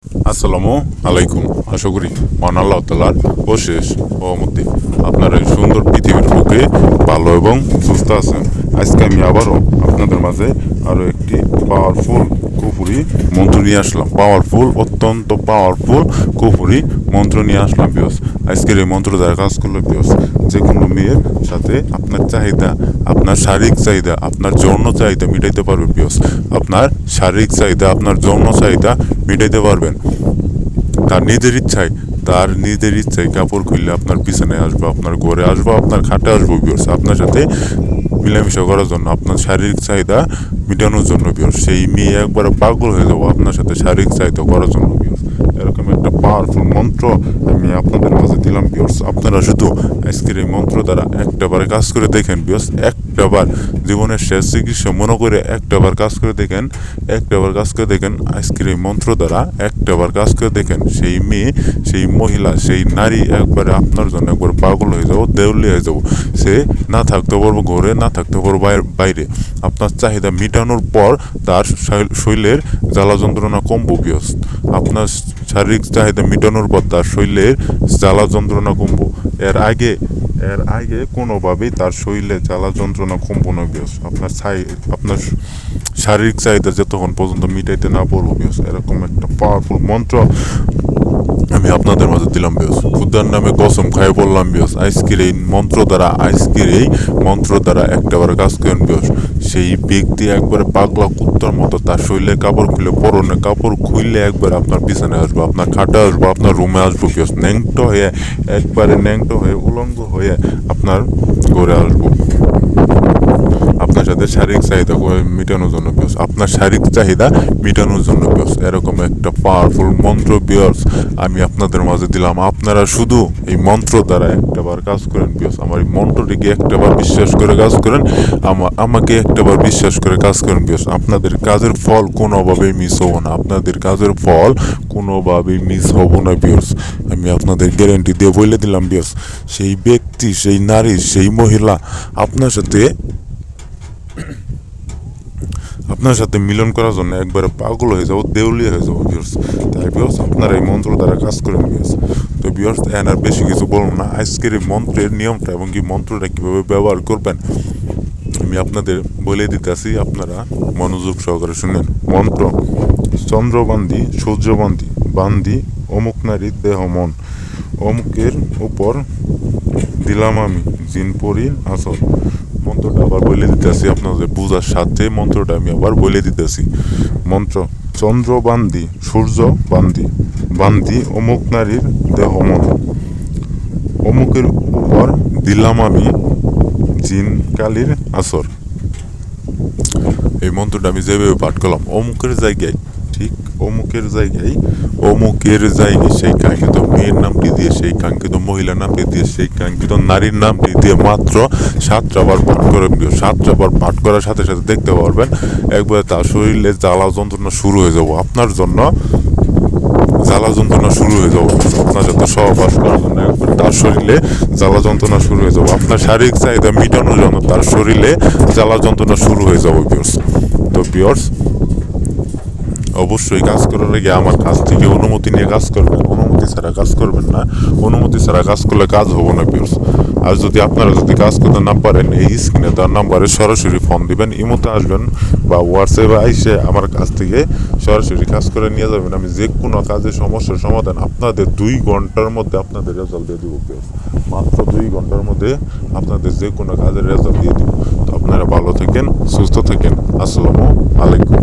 আসসালামু আলাইকুম। আশা করি মহান আল্লাহ তাআলার অশেষ রহমতে আপনারা এই সুন্দর পৃথিবীর বুকে ভালো এবং সুস্থ আছেন। আজকে আমি আবারও আপনাদের মাঝে আরও একটি পাওয়ারফুল কুফুরি মন্ত্র নিয়ে আসলাম। অত্যন্ত পাওয়ারফুল কুফুরি মন্ত্র নিয়ে আসলাম বিয়স। আজকের এই মন্ত্র দ্বারা কাজ করলে বিয়স যে কোনো মেয়ের সাথে আপনার চাহিদা, আপনার শারীরিক চাহিদা, আপনার যৌন চাহিদা মিটাইতে পারবে বিয়স। আপনার শারীরিক চাহিদা, আপনার যৌন চাহিদা মিটাইতে পারবেন তার নিজের ইচ্ছায় কাপড় খুললে আপনার পিছনে আসবো, আপনার ঘরে আসবো, আপনার খাটে আসবো বিয়স, আপনার সাথে মিলামিশা করার জন্য, আপনার শারীরিক চাহিদা মেটানোর জন্য বিয়স। সেই মেয়ে একবারে পাগল হয়ে যাবো আপনার সাথে শারীরিক চাহিদা করার জন্য বিয়স। এরকম একটা পাওয়ারফুল মন্ত্র আমি আপনাদের মাঝে দিলাম বিয়স। আপনারা শুধু আজকের এই মন্ত্র দ্বারা একটাবার কাজ করে দেখেন বিয়স। একটাবার জীবনের শেষ চিকিৎসা মনে করে একটাবার কাজ করে দেখেন, আজকের এই মন্ত্র দ্বারা একটাবার কাজ করে দেখেন। সেই মেয়ে, সেই মহিলা, সেই নারী একবারে আপনার জন্য একবার পাগল হয়ে যাবো, দেউলি হয়ে যাবো। সে না থাকতে পারবো ঘরে, না থাকতে পারবো বাইরে। আপনার চাহিদা মেটানোর পর তার শরীরের জ্বালা যন্ত্রণা কমবো বিয়স। আপনার শারীরিক চাহিদা মেটানোর পর তার শরীরের জ্বালা যন্ত্রণা কমবো। এর আগে কোনোভাবেই তার শরীরে জ্বালা যন্ত্রণা কমবো না বিয়স। আপনার শারীরিক চাহিদা যতক্ষণ পর্যন্ত মিটাইতে না পারবো বিয়স। এরকম একটা পাওয়ারফুল মন্ত্র আমি আপনাদের মাঝে দিলাম বিয়স। খুদার নামে কসম খাই বললাম বিয়স, আজকের এই মন্ত্র দ্বারা একটাবার কাজ করেন বিয়স। সেই ব্যক্তি একবারে পাগলা কুত্তার মতো তার শরীরে কাপড় খুলে, পরনে কাপড় খুললে একবারে আপনার পিছনে আসবো, আপনার খাটে আসবো, আপনার রুমে আসবো বিয়স। ন্যাংটো হয়ে উলঙ্গ হয়ে আপনার ঘরে আসবো, আপনার সাথে শারীরিক চাহিদা মেটানোর জন্য বিয়স, আপনার শারীরিক চাহিদা মেটানোর জন্য বিয়স। এরকম একটা পাওয়ারফুল মন্ত্র বিয়স আমি আপনাদের মাঝে দিলাম। আপনারা শুধু এই মন্ত্র দ্বারা একটাবার কাজ করেন বিয়স। আমার এই মন্ত্রটিকে একটাবার বিশ্বাস করে কাজ করেন, আমাকে একটাবার বিশ্বাস করে কাজ করেন বিয়স। আপনাদের কাজের ফল কোনোভাবেই মিস হবো না, বিয়স। আমি আপনাদের গ্যারেন্টি দিয়ে বলে দিলাম বিয়স। সেই ব্যক্তি, সেই নারী, সেই মহিলা আপনার সাথে মিলন করার জন্য একবারে পাগল হয়ে যাবো, দেউলিয়া হয়ে যাবো বিয়স। তাই বিয়স আপনারা এই মন্ত্র দ্বারা কাজ করেন বিয়স। তো বিয়স আর বেশি কিছু বলুন না। আজকের এই মন্ত্রের নিয়মটা এবং কি মন্ত্রটা কীভাবে ব্যবহার করবেন আমি আপনাদের বলে দিতেছি, আপনারা মনোযোগ সহকারে শুনেন। মন্ত্র: চন্দ্রবান্দি সূর্যবান্দি বান্দি অমুক নারীর দেহ মন, অমুকের উপর দিলাম আমি জিনপরির আসর। মন্ত্রটা আবার বলে দিতেছি আপনাদের বুঝার সাথে, মন্ত্রটা আমি আবার বলে দিতেছি। মন্ত্র: চন্দ্রবান্দি সূর্য বান্দি বান্দি অমুক নারীর দেহ মন, অমুকের উপর দিলাম আমি জিন কালির আসর। এই মন্ত্রটা আমি যেভাবে পাঠ করলাম, অমুকের জায়গায় সেই কাঙ্ক্ষিত মেয়ের নামটি দিয়ে, সেই কাঙ্ক্ষিত মহিলার নামটি দিয়ে, সেই কাঙ্ক্ষিত নারীর নামটি দিয়ে মাত্র 7টা বার পাঠ করে 7টা বার পাঠ করার সাথে সাথে দেখতে পারবেন একবারে তার শরীরে জ্বালা যন্ত্রণা শুরু হয়ে যাবো। আপনার জন্য জ্বালা যন্ত্রণা শুরু হয়ে যাবো, আপনার সাথে সহবাস করার জন্য একবারে তার শরীরে জ্বালা যন্ত্রণা শুরু হয়ে যাবো। আপনার শারীরিক চাহিদা মেটানোর জন্য তার শরীরে জ্বালা যন্ত্রণা শুরু হয়ে যাবো বিয়র্স। তো বিয়র্স অবশ্যই কাজ করার আগে আমার কাছ থেকে অনুমতি নিয়ে কাজ করবেন, অনুমতি ছাড়া কাজ করবেন না। অনুমতি ছাড়া কাজ করলে কাজ হবো না বিয়র্স। আর আপনারা যদি কাজ করতে না পারেন, এই স্ক্রিনে তার নাম্বারে সরাসরি ফোন দিবেন, ইমোতে আসবেন বা হোয়াটসঅ্যাপে আইসে আমার কাছ থেকে সরাসরি কাজ করে নিয়ে যাবেন। আমি যে কোনো কাজের সমস্যার সমাধান আপনাদের 2 ঘন্টার মধ্যে আপনাদের রেজাল্ট দিয়ে দিব বিয়র্স। মাত্র 2 ঘন্টার মধ্যে আপনাদের যে কোনো কাজের রেজাল্ট দিয়ে দিব। তো আপনারা ভালো থাকেন, সুস্থ থাকেন। আসসালামু আলাইকুম।